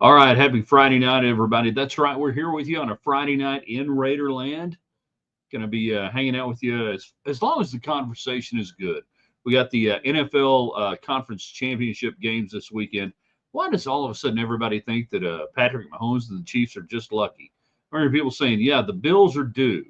All right, happy Friday night, everybody. That's right, we're here with you on a Friday night in Raiderland. Going to be hanging out with you as long as the conversation is good. We got the NFL Conference Championship games this weekend. Why does all of a sudden everybody think that Patrick Mahomes and the Chiefs are just lucky? I hear people saying, yeah, the Bills are due.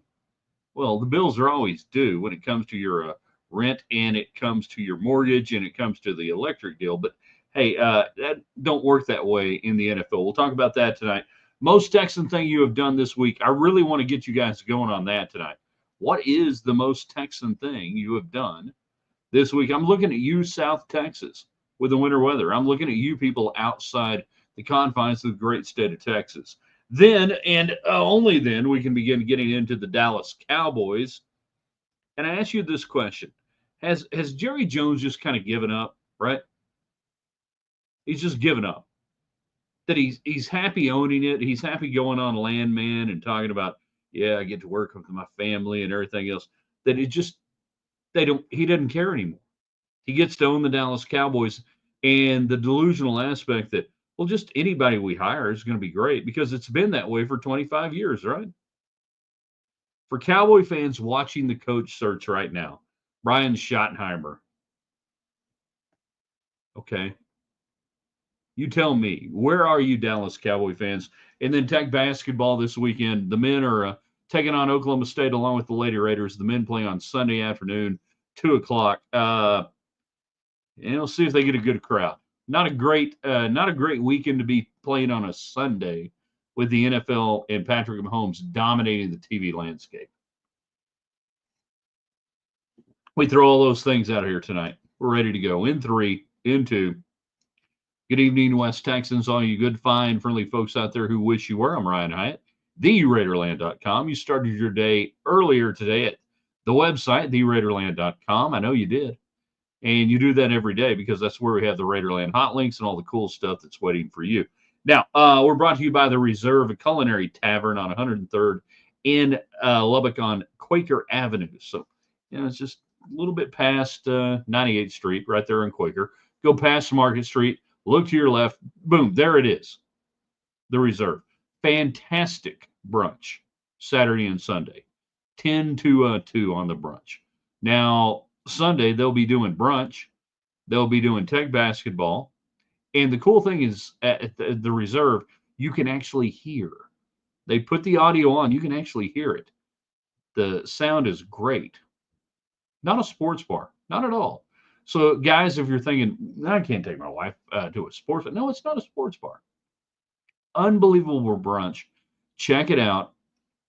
Well, the bills are always due when it comes to your rent and it comes to your mortgage and it comes to the electric deal. But hey, that don't work that way in the NFL. We'll talk about that tonight. Most Texan thing you have done this week. I really want to get you guys going on that tonight. What is the most Texan thing you have done this week? I'm looking at you, South Texas, with the winter weather. I'm looking at you people outside the confines of the great state of Texas. Then, and only then, we can begin getting into the Dallas Cowboys. And I ask you this question: Has Jerry Jones just kind of given up? Right? He's just given up. That he's happy owning it. He's happy going on Landman and talking about, yeah, I get to work with my family and everything else. That it just they don't. He doesn't care anymore. He gets to own the Dallas Cowboys, and the delusional aspect that, well, just anybody we hire is going to be great because it's been that way for 25 years, right? For Cowboy fans watching the coach search right now, Brian Schottenheimer, okay, you tell me, where are you, Dallas Cowboy fans? And then Tech basketball this weekend. The men are taking on Oklahoma State along with the Lady Raiders. The men playing on Sunday afternoon, 2 o'clock. And we'll see if they get a good crowd. Not a great weekend to be playing on a Sunday with the NFL and Patrick Mahomes dominating the TV landscape. We throw all those things out here tonight. We're ready to go in three, in two. Good evening, West Texans, all you good, fine, friendly folks out there who wish you were. I'm Ryan Hyatt, TheRaiderland.com. You started your day earlier today at the website, TheRaiderland.com. I know you did. And you do that every day because that's where we have the Raiderland hot links and all the cool stuff that's waiting for you. Now, we're brought to you by the Reserve, a culinary tavern on 103rd in Lubbock on Quaker Avenue. So, it's just a little bit past 98th Street, right there in Quaker. Go past Market Street, look to your left, boom, there it is, the Reserve. Fantastic brunch, Saturday and Sunday, 10 to 2 on the brunch. Now, Sunday, they'll be doing brunch. They'll be doing Tech basketball. And the cool thing is at the Reserve, you can actually hear. They put the audio on. You can actually hear it. The sound is great. Not a sports bar. Not at all. So, guys, if you're thinking, I can't take my wife to a sports bar. No, it's not a sports bar. Unbelievable brunch. Check it out.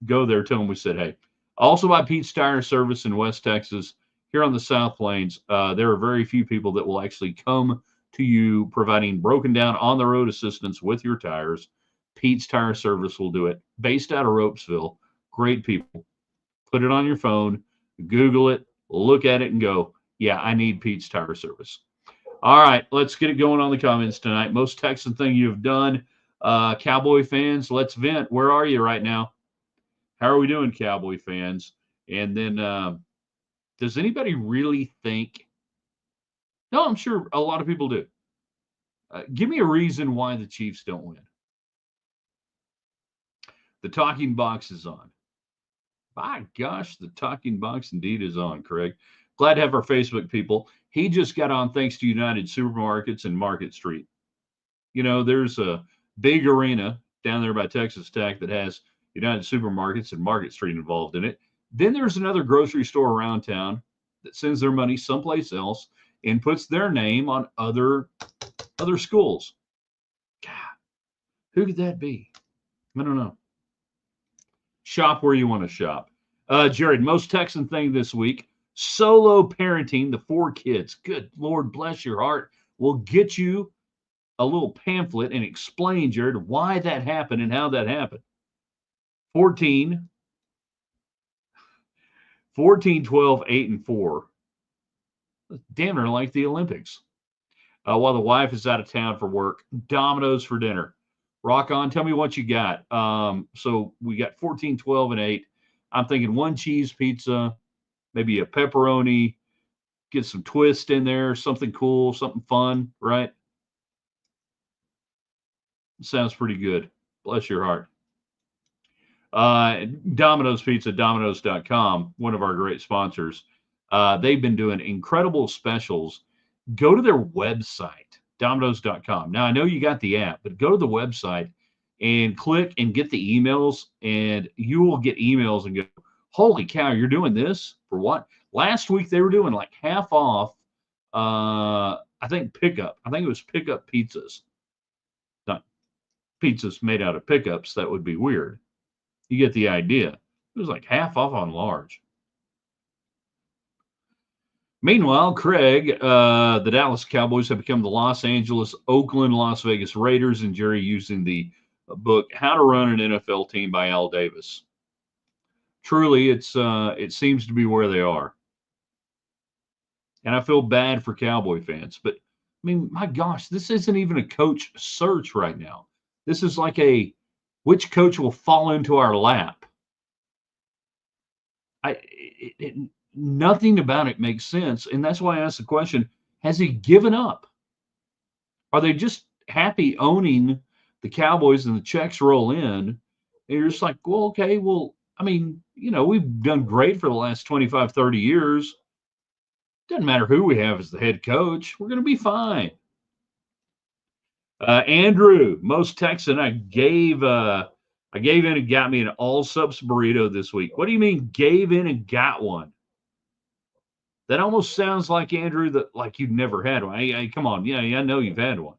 Go there. Tell them we said, hey. Also by Pete's Tire Service in West Texas. Here on the South Plains, there are very few people that will actually come to you providing broken down on the road assistance with your tires. Pete's Tire Service will do it. Based out of Ropesville. Great people. Put it on your phone, Google it, look at it, and go, yeah, I need Pete's Tire Service. All right, let's get it going on the comments tonight. Most Texan thing you've done. Cowboy fans, let's vent. Where are you right now? How are we doing, Cowboy fans? And then does anybody really think? No, I'm sure a lot of people do. Give me a reason why the Chiefs don't win. The talking box is on. By gosh, the talking box indeed is on, Craig. Glad to have our Facebook people. He just got on thanks to United Supermarkets and Market Street. There's a big arena down there by Texas Tech that has United Supermarkets and Market Street involved in it. Then there's another grocery store around town that sends their money someplace else and puts their name on other schools. God, who could that be? I don't know. Shop where you want to shop. Jared, most Texan thing this week, solo parenting the 4 kids. Good Lord, bless your heart. We'll get you a little pamphlet and explain, Jared, why that happened and how that happened. 14, 12, 8, and 4. Damn near like the Olympics. While the wife is out of town for work. Domino's for dinner. Rock on. Tell me what you got. So we got 14, 12, and 8. I'm thinking 1 cheese pizza, maybe a pepperoni, get some twist in there, something cool, something fun, right? Sounds pretty good. Bless your heart. Domino's Pizza, Domino's.com, one of our great sponsors. They've been doing incredible specials. Go to their website, Domino's.com. Now, I know you got the app, but go to the website and click and get the emails, and you will get emails and go, holy cow, you're doing this for what? Last week, they were doing like half off, I think pickup. I think it was pickup pizzas. Not pizzas made out of pickups. That would be weird. You get the idea. It was like half off on large. Meanwhile, Craig, the Dallas Cowboys have become the Los Angeles, Oakland, Las Vegas Raiders, and Jerry using the book How to Run an NFL Team by Al Davis. Truly, it seems to be where they are. And I feel bad for Cowboy fans, but I mean, my gosh, this isn't even a coach search right now. This is like which coach will fall into our lap? Nothing about it makes sense. And that's why I asked the question, has he given up? Are they just happy owning the Cowboys and the checks roll in? And you're just like, well, okay, well, I mean, we've done great for the last 25, 30 years. Doesn't matter who we have as the head coach. We're going to be fine. Andrew, most Texan, I gave in and got me an all subs burrito this week. What do you mean gave in and got one? That almost sounds like, Andrew, that like you've never had one. Come on. Yeah, I know you've had one.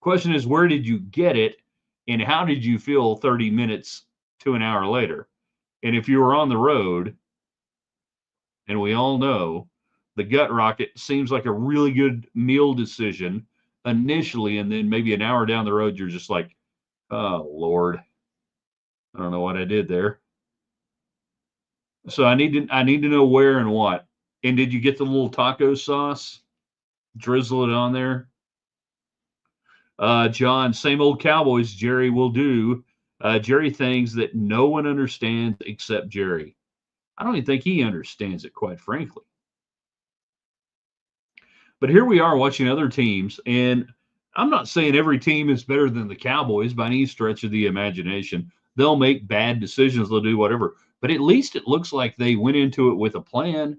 Question is, where did you get it and how did you feel 30 minutes to an hour later? And if you were on the road, and we all know the gut rocket seems like a really good meal decision initially, and then maybe an hour down the road, you're just like, oh, Lord, I don't know what I did there. So I need to know where and what. And did you get the little taco sauce? Drizzle it on there. John, same old Cowboys. Jerry will do. Jerry things that no one understands except Jerry. I don't even think he understands it, quite frankly. But here we are watching other teams, and I'm not saying every team is better than the Cowboys by any stretch of the imagination. They'll make bad decisions, they'll do whatever. But at least it looks like they went into it with a plan.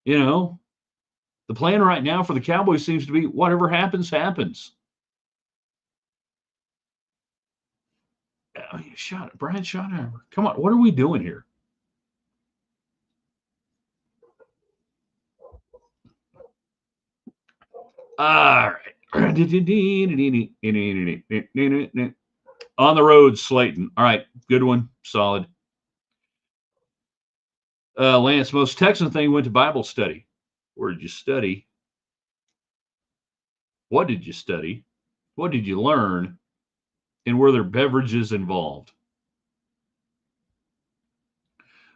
The plan right now for the Cowboys seems to be whatever happens, happens. Brian Schottenheimer. Come on, what are we doing here? All right. On the road, Slayton. All right, good one, solid. Lance, most Texan thing went to Bible study. Where did you study? What did you study? What did you learn? And were there beverages involved?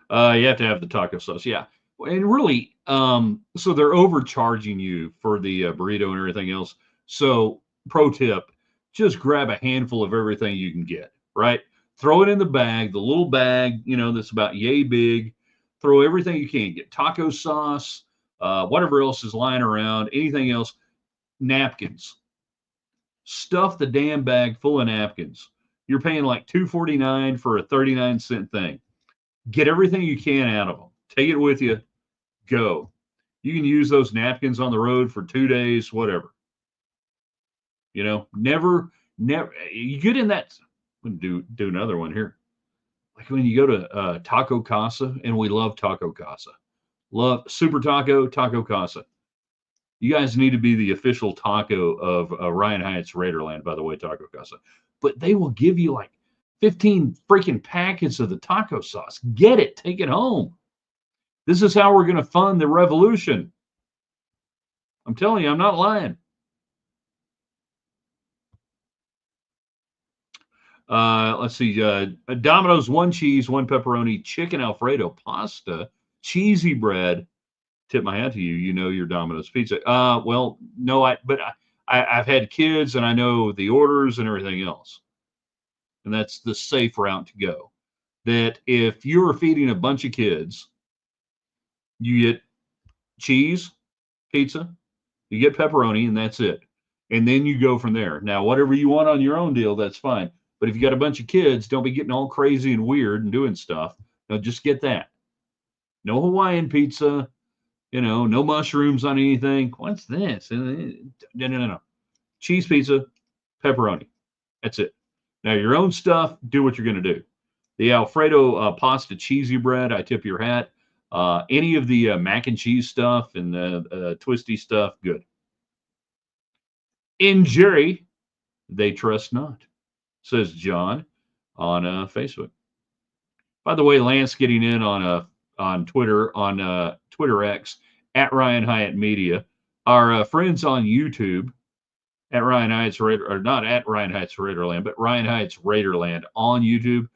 You have to have the taco sauce. Yeah. And really, so they're overcharging you for the burrito and everything else. So, pro tip, just grab a handful of everything you can get, right? Throw it in the bag, the little bag, that's about yay big. Throw everything you can. Get taco sauce, whatever else is lying around, anything else, napkins. Stuff the damn bag full of napkins. You're paying like $2.49 for a 39-cent thing. Get everything you can out of them. Take it with you. Go. You can use those napkins on the road for 2 days, whatever. Never. You get in that. I'm gonna do another one here. Like when you go to Taco Casa, and we love Taco Casa. Love Super Taco Casa. You guys need to be the official taco of Ryan Hyatt's Raiderland, by the way, Taco Casa. But they will give you like 15 freaking packets of the taco sauce. Get it. Take it home. This is how we're going to fund the revolution. I'm telling you, I'm not lying. Let's see. Domino's, 1 cheese, 1 pepperoni, chicken Alfredo, pasta, cheesy bread. Tip my hat to you. You know your Domino's pizza. Well, no, I've had kids and I know the orders and everything else. And that's the safe route to go. That if you're feeding a bunch of kids, you get cheese, pizza, You get pepperoni, and that's it. And then you go from there. Now, whatever you want on your own deal, that's fine. But if you got a bunch of kids, don't be getting all crazy and weird and doing stuff. No, just get that. No Hawaiian pizza, no mushrooms on anything. What's this? No. Cheese pizza, pepperoni. That's it. Now, your own stuff, do what you're going to do. The Alfredo pasta cheesy bread, I tip your hat. Any of the mac and cheese stuff and the twisty stuff, good. In Jerry, they trust not, says John on Facebook. By the way, Lance getting in on Twitter, on Twitter X, at Ryan Hyatt Media. Our friends on YouTube, at Ryan Hyatt's Raider, or not at Ryan Hyatt's Raiderland, but Ryan Hyatt's Raiderland on YouTube.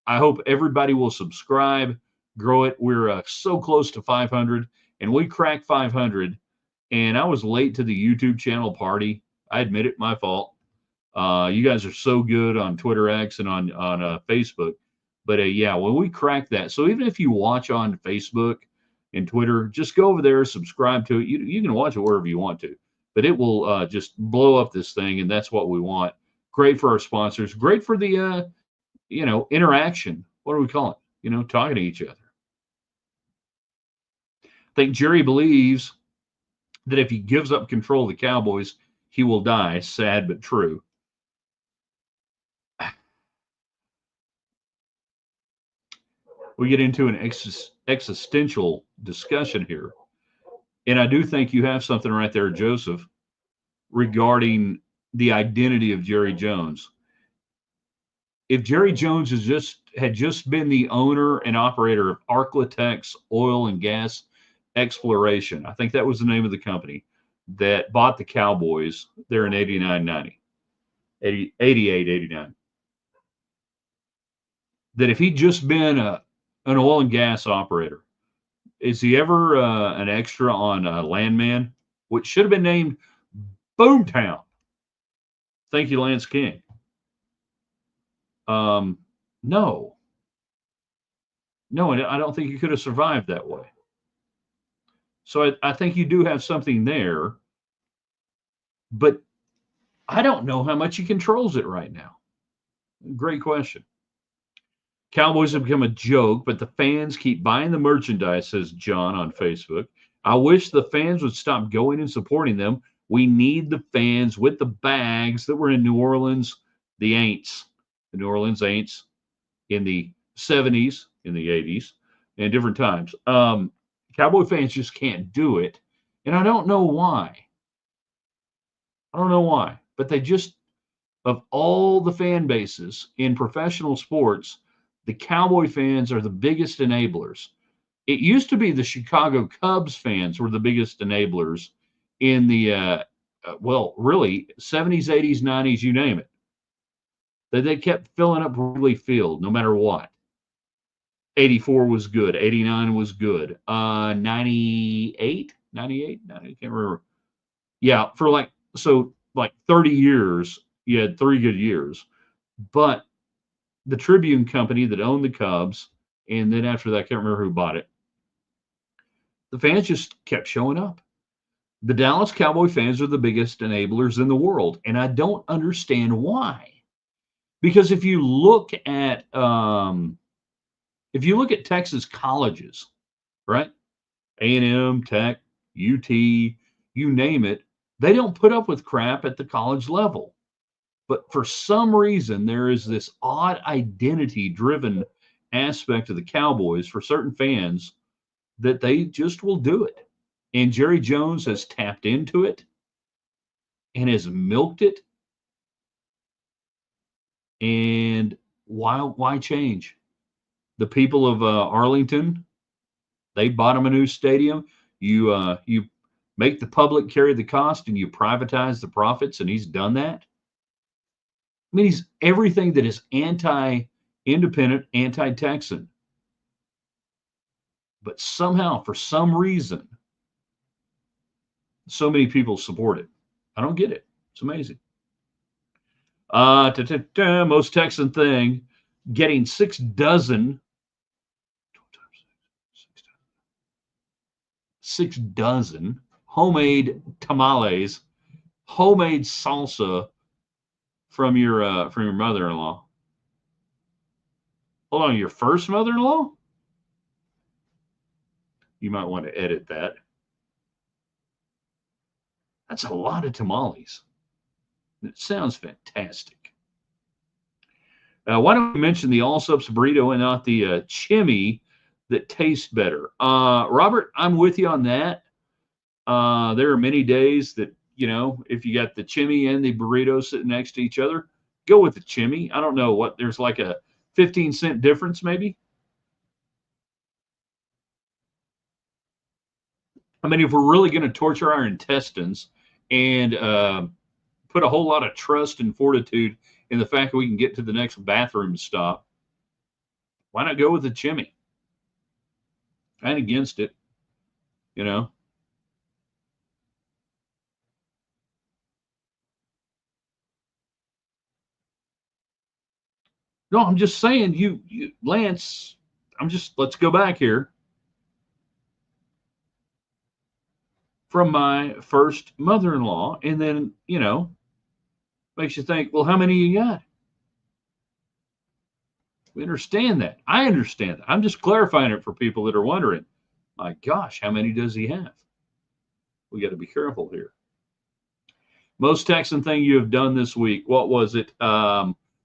I hope everybody will subscribe, grow it. We're so close to 500, and we cracked 500. And I was late to the YouTube channel party. I admit it, my fault. You guys are so good on Twitter X and on Facebook. But yeah, when we crack that, so even if you watch on Facebook and Twitter, just go over there, subscribe to it. You can watch it wherever you want to, but it will just blow up this thing, and that's what we want. Great for our sponsors. Great for the interaction. What do we call it? Talking to each other. I think Jerry believes that if he gives up control of the Cowboys, he will die. Sad but true. We get into an existential discussion here. And I do think you have something right there, Joseph, regarding the identity of Jerry Jones. If Jerry Jones had just been the owner and operator of Arklatex Oil and Gas Exploration, I think that was the name of the company that bought the Cowboys there in 89-90, 88, 89. That if he'd just been an oil and gas operator, is he ever an extra on Landman, which should have been named Boomtown? Thank you, Lance King. No, I don't think he could have survived that way. So I think you do have something there, but I don't know how much he controls it right now. Great question. Cowboys have become a joke, but the fans keep buying the merchandise, says John on Facebook. I wish the fans would stop going and supporting them. We need the fans with the bags that were in New Orleans, the Aints, the New Orleans Aints in the 70s, in the 80s, and different times. Cowboy fans just can't do it, and I don't know why. But they just, of all the fan bases in professional sports, the Cowboy fans are the biggest enablers. It used to be the Chicago Cubs fans were the biggest enablers in the, really, 70s, 80s, 90s, you name it. They kept filling up Wrigley Field no matter what. 84 was good. 89 was good. 98, I can't remember. Yeah, for like 30 years, you had 3 good years. But the Tribune company that owned the Cubs, and then after that, I can't remember who bought it, the fans just kept showing up. The Dallas Cowboy fans are the biggest enablers in the world, and I don't understand why. Because if you look at Texas colleges, right? A&M, Tech, UT, you name it, they don't put up with crap at the college level. But for some reason, there is this odd identity-driven aspect of the Cowboys for certain fans that they just will do it. And Jerry Jones has tapped into it and has milked it. And why change? The people of Arlington, they bought him a new stadium. You make the public carry the cost and you privatize the profits, and he's done that. I mean, he's everything that is anti-independent, anti-Texan. But somehow, for some reason, so many people support it. I don't get it. It's amazing. Most Texan thing, getting 6 dozen. 6 dozen homemade tamales, homemade salsa from your mother-in-law. Hold on, your first mother-in-law? You might want to edit that. That's a lot of tamales. It sounds fantastic. Why don't we mention the all-subs burrito and not the chimmy that tastes better? Robert, I'm with you on that. There are many days that, if you got the chimmy and the burrito sitting next to each other, go with the chimmy. I don't know what, there's like a 15-cent difference maybe. I mean, if we're really going to torture our intestines and put a whole lot of trust and fortitude in the fact that we can get to the next bathroom stop, why not go with the chimmy? I'm against it, No, I'm just saying, Lance, let's go back here. From my first mother-in-law, and then, makes you think, well, how many you got? We understand that. I understand that. I'm just clarifying it for people that are wondering, my gosh, how many does he have? We got to be careful here. Most Texan thing you have done this week, what was it?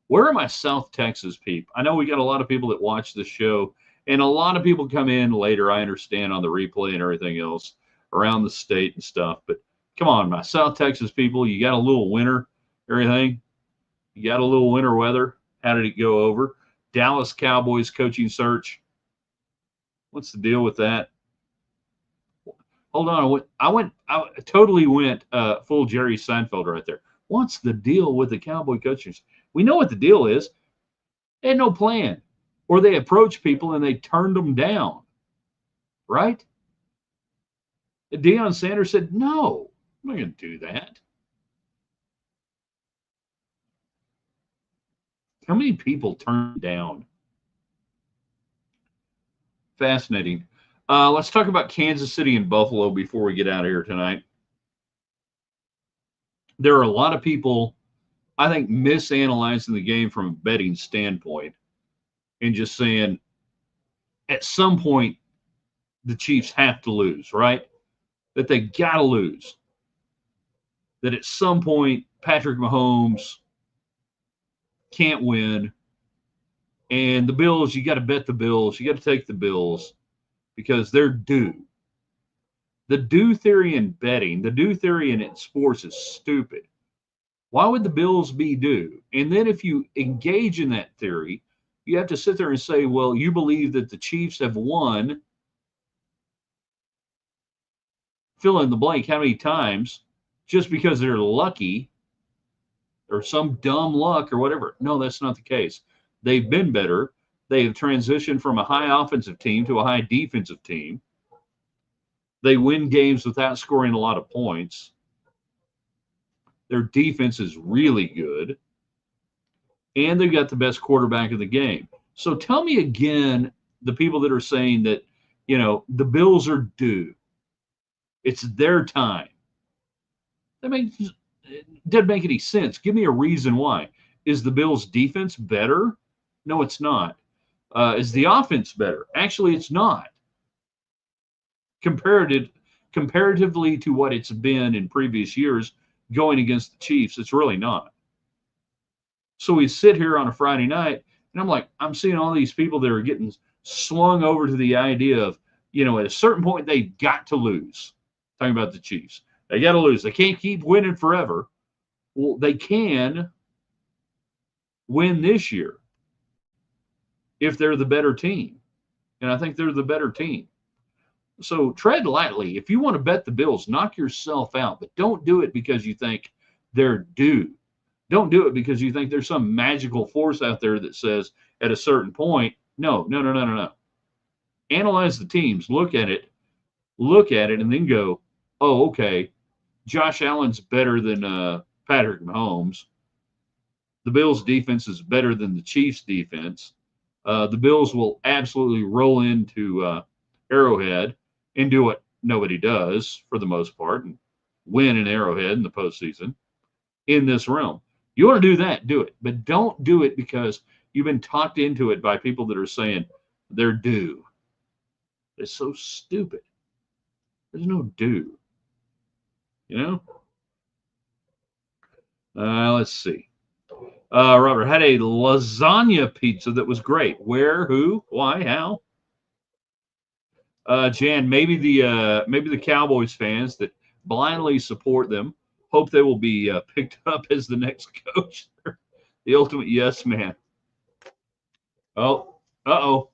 Where are my South Texas people? I know we got a lot of people that watch the show, and a lot of people come in later, I understand, on the replay and everything else around the state and stuff. But come on, my South Texas people, you got a little winter, everything. You got a little winter weather. How did it go over? Dallas Cowboys coaching search. What's the deal with that? Hold on. I totally went full Jerry Seinfeld right there. What's the deal with the Cowboy coaches? We know what the deal is. They had no plan. Or they approached people and they turned them down. Right? Deion Sanders said, no, I'm not going to do that. How many people turned down? Fascinating. Let's talk about Kansas City and Buffalo before we get out of here tonight. There are a lot of people, I think, misanalyzing the game from a betting standpoint and just saying at some point the Chiefs have to lose, right? That they got to lose. That at some point Patrick Mahomes can't win. And the Bills, you got to bet the Bills. You got to take the Bills because they're due. The due theory in betting, the due theory in sports is stupid. Why would the Bills be due? And then if you engage in that theory, you have to sit there and say, well, you believe that the Chiefs have won, fill in the blank how many times, just because they're lucky or some dumb luck or whatever. No, that's not the case. They've been better. They have transitioned from a high offensive team to a high defensive team. They win games without scoring a lot of points. Their defense is really good. And they've got the best quarterback of the game. So tell me again, the people that are saying that, the Bills are due. It's their time. It doesn't make any sense. Give me a reason why. Is the Bills' defense better? No, it's not. Is the offense better? Actually, it's not. Comparatively to what it's been in previous years going against the Chiefs, it's really not. So we sit here on a Friday night, and I'm like, I'm seeing all these people that are getting slung over to the idea of, at a certain point, they've got to lose. Talking about the Chiefs. They got to lose. They can't keep winning forever. Well, they can win this year if they're the better team. And I think they're the better team. So tread lightly. If you want to bet the Bills, knock yourself out. But don't do it because you think they're due. Don't do it because you think there's some magical force out there that says at a certain point, no. Analyze the teams. Look at it, and then go, oh, okay, Josh Allen's better than Patrick Mahomes. The Bills' defense is better than the Chiefs' defense. The Bills will absolutely roll into Arrowhead and do what nobody does for the most part, and win an Arrowhead in the postseason in this realm. You want to do that, do it. But don't do it because you've been talked into it by people that are saying they're due. It's so stupid. There's no due. You know? Let's see. Robert had a lasagna pizza that was great. Where, who, why, how? Jan, maybe the Cowboys fans that blindly support them hope they will be picked up as the next coach. The ultimate yes man. Oh, uh-oh.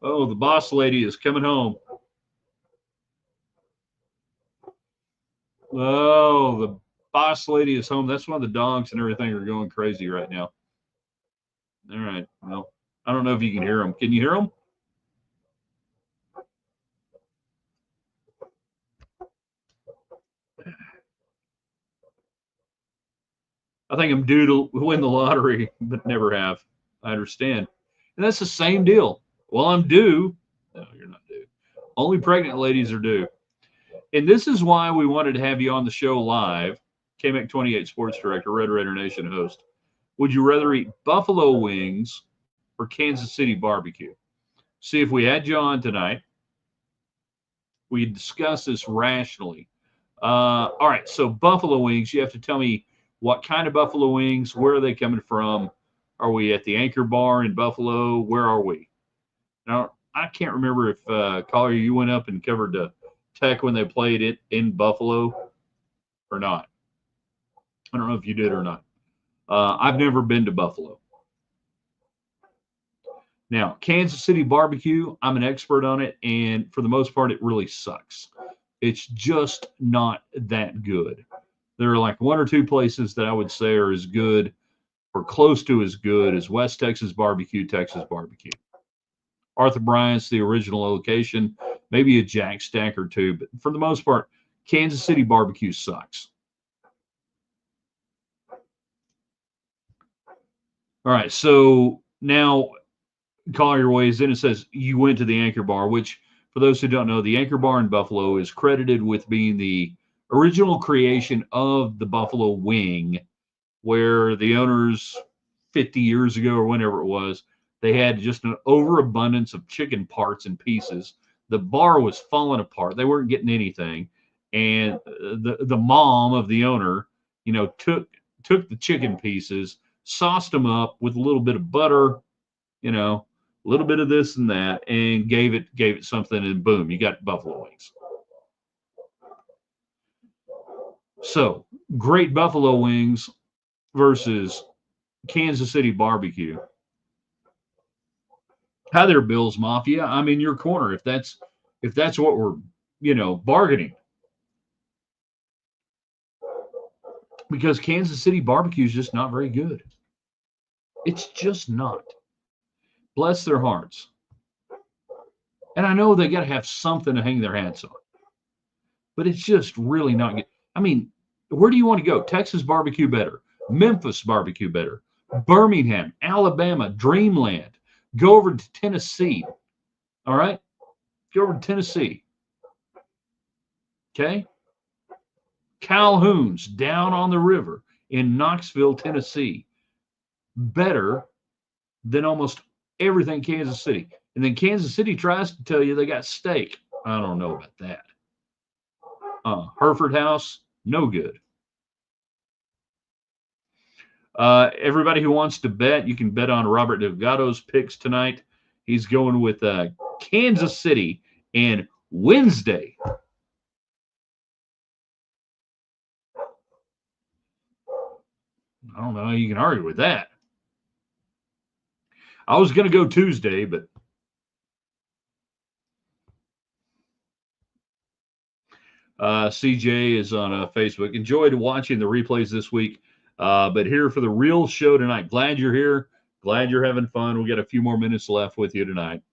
Oh, the boss lady is coming home. Oh, the boss lady is home. That's why the dogs and everything are going crazy right now. All right. Well, I don't know if you can hear them. Can you hear them? I think I'm due to win the lottery, but never have. I understand. And that's the same deal. Well, I'm due. No, you're not due. Only pregnant ladies are due. And this is why we wanted to have you on the show live. KMEC 28 sports director, Red Raider Nation host. Would you rather eat buffalo wings or Kansas City barbecue? See, if we had you on tonight, we'd discuss this rationally. All right, so buffalo wings, you have to tell me what kind of buffalo wings, where are they coming from? Are we at the Anchor Bar in Buffalo? Where are we? Now, I can't remember if, Collier, you went up and covered the Tech when they played it in Buffalo or not. I don't know if you did or not. I've never been to Buffalo. Now, Kansas City barbecue, I'm an expert on it, and for the most part, it really sucks. It's just not that good. There are like one or two places that I would say are as good or close to as good as West Texas barbecue, Texas barbecue. Arthur Bryant's the original location, maybe a Jack Stack or two, but for the most part, Kansas City barbecue sucks. All right, so now Collier weighs in and says you went to the Anchor Bar, which, for those who don't know, the Anchor Bar in Buffalo is credited with being the original creation of the Buffalo wing, where the owners 50 years ago or whenever it was, they had just an overabundance of chicken parts and pieces. The bar was falling apart. They weren't getting anything. And the mom of the owner, took the chicken pieces, sauced them up with a little bit of butter, a little bit of this and that, and gave it something, and boom, you got buffalo wings. So, great buffalo wings versus Kansas City barbecue. Hi there, Bills Mafia. I'm in your corner if that's what we're bargaining. Because Kansas City barbecue is just not very good. It's just not. Bless their hearts. And I know they got to have something to hang their hats on, but it's just really not good. I mean, where do you want to go? Texas barbecue better, Memphis barbecue better, Birmingham, Alabama, Dreamland. Go over to Tennessee. All right? Go over to Tennessee. Okay? Calhoun's down on the river in Knoxville, Tennessee. Better than almost everything Kansas City. And then Kansas City tries to tell you they got steak. I don't know about that. Hereford House, no good. Everybody who wants to bet, you can bet on Robert Delgado's picks tonight. He's going with Kansas City and Wednesday. I don't know how you can argue with that. I was going to go Tuesday, but CJ is on Facebook. Enjoyed watching the replays this week, but here for the real show tonight. Glad you're here. Glad you're having fun. We got a few more minutes left with you tonight.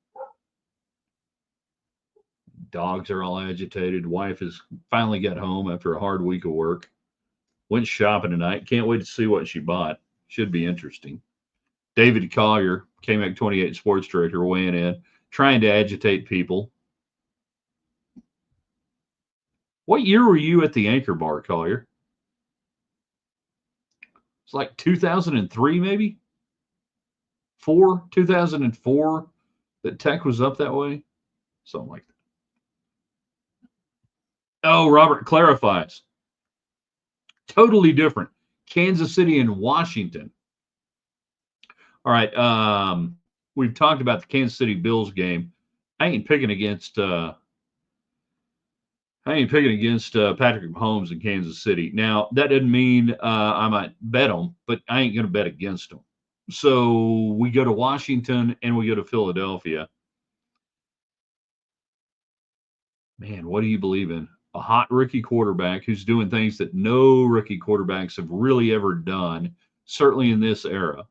Dogs are all agitated. Wife has finally got home after a hard week of work. Went shopping tonight. Can't wait to see what she bought. Should be interesting. David Collier, KMEC 28 sports director, weighing in, trying to agitate people. What year were you at the Anchor Bar, Collier? It's like 2003, maybe 2004, that Tech was up that way, something like that. Oh, Robert clarifies. Totally different. Kansas City and Washington. All right. We've talked about the Kansas City Bills game. I ain't picking against Patrick Mahomes in Kansas City. Now, that doesn't mean I might bet them, but I ain't going to bet against them. So we go to Washington and we go to Philadelphia. Man, what do you believe in? A hot rookie quarterback who's doing things that no rookie quarterbacks have really ever done, certainly in this era.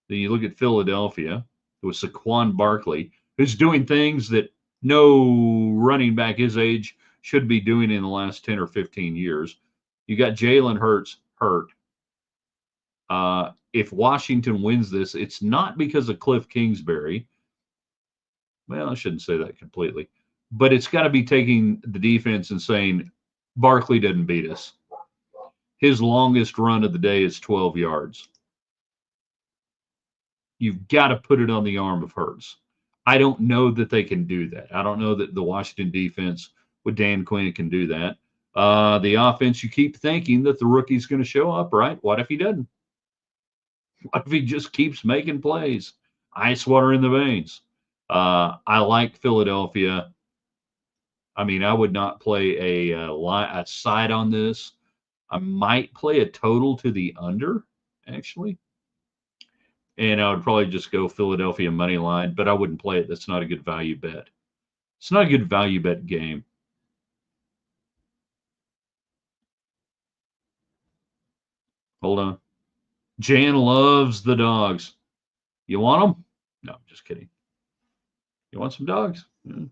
Then you look at Philadelphia with Saquon Barkley, who's doing things that no running back his age should be doing in the last 10 or 15 years. You got Jalen Hurts hurt. If Washington wins this, it's not because of Cliff Kingsbury. Well, I shouldn't say that completely, but it's got to be taking the defense and saying, Barkley didn't beat us. His longest run of the day is 12 yards. You've got to put it on the arm of Hurts. I don't know that they can do that. I don't know that the Washington defense with Dan Quinn can do that. The offense, you keep thinking that the rookie's going to show up, right? What if he doesn't? What if he just keeps making plays? Ice water in the veins. I like Philadelphia. I mean, I would not play a side on this. I might play a total to the under, actually. And I would probably just go Philadelphia money line, but I wouldn't play it. That's not a good value bet. It's not a good value bet game. Hold on. Jan loves the dogs. You want them? No, just kidding. You want some dogs? Yeah.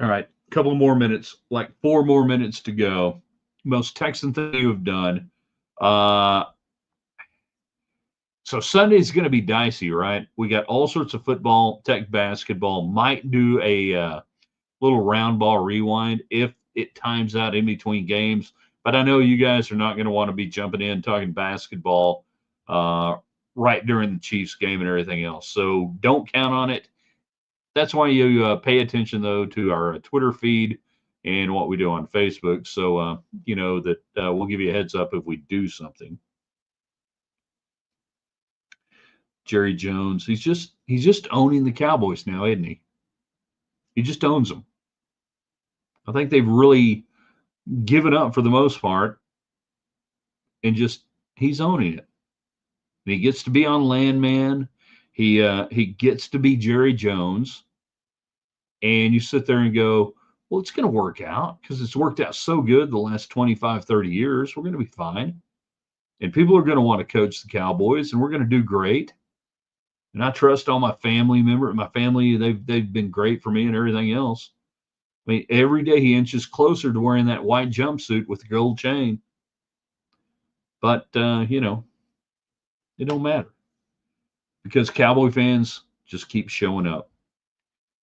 All right, a couple more minutes, like 4 more minutes to go. Most Texan thing you have done. So Sunday's going to be dicey, right? We got all sorts of football, Tech basketball. Might do a little round ball rewind if it times out in between games. But I know you guys are not going to want to be jumping in talking basketball right during the Chiefs game and everything else. So don't count on it. That's why you pay attention, though, to our Twitter feed and what we do on Facebook. So, you know, that we'll give you a heads up if we do something. Jerry Jones, he's just owning the Cowboys now, isn't he? He just owns them. I think they've really given up for the most part, and just he's owning it. And he gets to be on Landman. He gets to be Jerry Jones. And you sit there and go, well, it's going to work out because it's worked out so good the last 25, 30 years. We're going to be fine. And people are going to want to coach the Cowboys, and we're going to do great. And I trust all my family members. My family, they've been great for me and everything else. I mean, every day he inches closer to wearing that white jumpsuit with the gold chain. But, you know, it don't matter because Cowboy fans just keep showing up.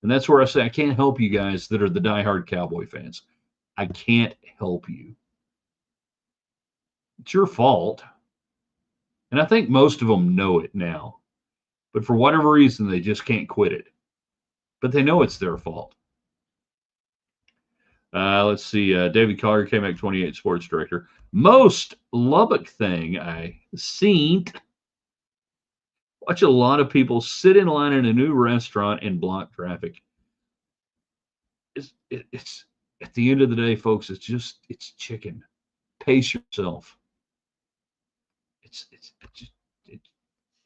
And that's where I say I can't help you guys that are the diehard Cowboy fans. I can't help you. It's your fault. And I think most of them know it now. But for whatever reason, they just can't quit it. But they know it's their fault. Let's see. David Collier, KMAC 28 sports director. Most Lubbock thing I seen. Watch a lot of people sit in line in a new restaurant and block traffic. It's at the end of the day, folks. It's chicken. Pace yourself.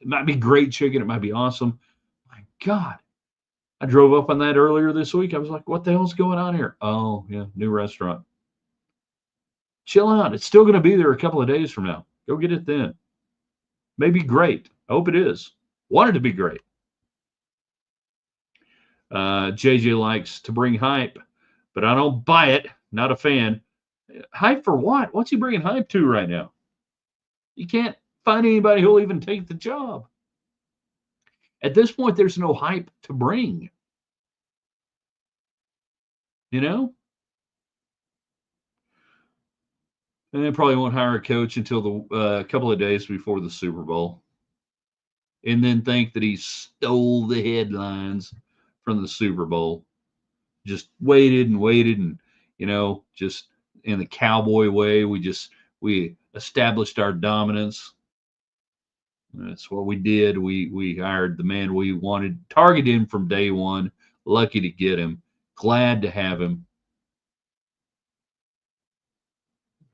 It might be great chicken. It might be awesome. My God, I drove up on that earlier this week. I was like, what the hell's going on here? Oh, yeah, new restaurant. Chill out. It's still going to be there a couple of days from now. Go get it then. Maybe great. I hope it is. Want it to be great. JJ likes to bring hype, but I don't buy it. Not a fan. Hype for what? What's he bringing hype to right now? You can't find anybody who'll even take the job. At this point, there's no hype to bring. You know, and they probably won't hire a coach until the couple of days before the Super Bowl, and then think that he stole the headlines from the Super Bowl. Just waited and waited, and just in the cowboy way, we established our dominance. That's what we did. We hired the man we wanted, targeted him from day one. Lucky to get him. Glad to have him.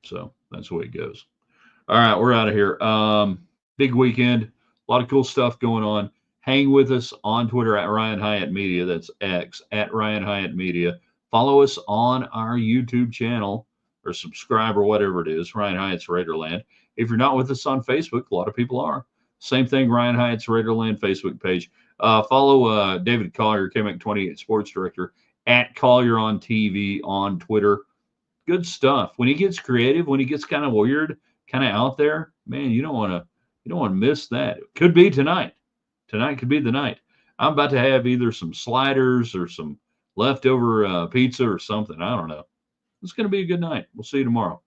So that's the way it goes. All right, we're out of here. Big weekend. A lot of cool stuff going on. Hang with us on Twitter at Ryan Hyatt Media. That's X at Ryan Hyatt Media. Follow us on our YouTube channel or subscribe or whatever it is, Ryan Hyatt's Raiderland. If you're not with us on Facebook, a lot of people are. Same thing, Ryan Hyatt's Raiderland Facebook page. Follow David Collier, KMAC 28 Sports Director, at Collier on TV on Twitter. Good stuff. When he gets creative, when he gets kind of weird, kind of out there, man, you don't want to miss that. It could be tonight. Tonight could be the night. I'm about to have either some sliders or some leftover pizza or something. I don't know. It's going to be a good night. We'll see you tomorrow.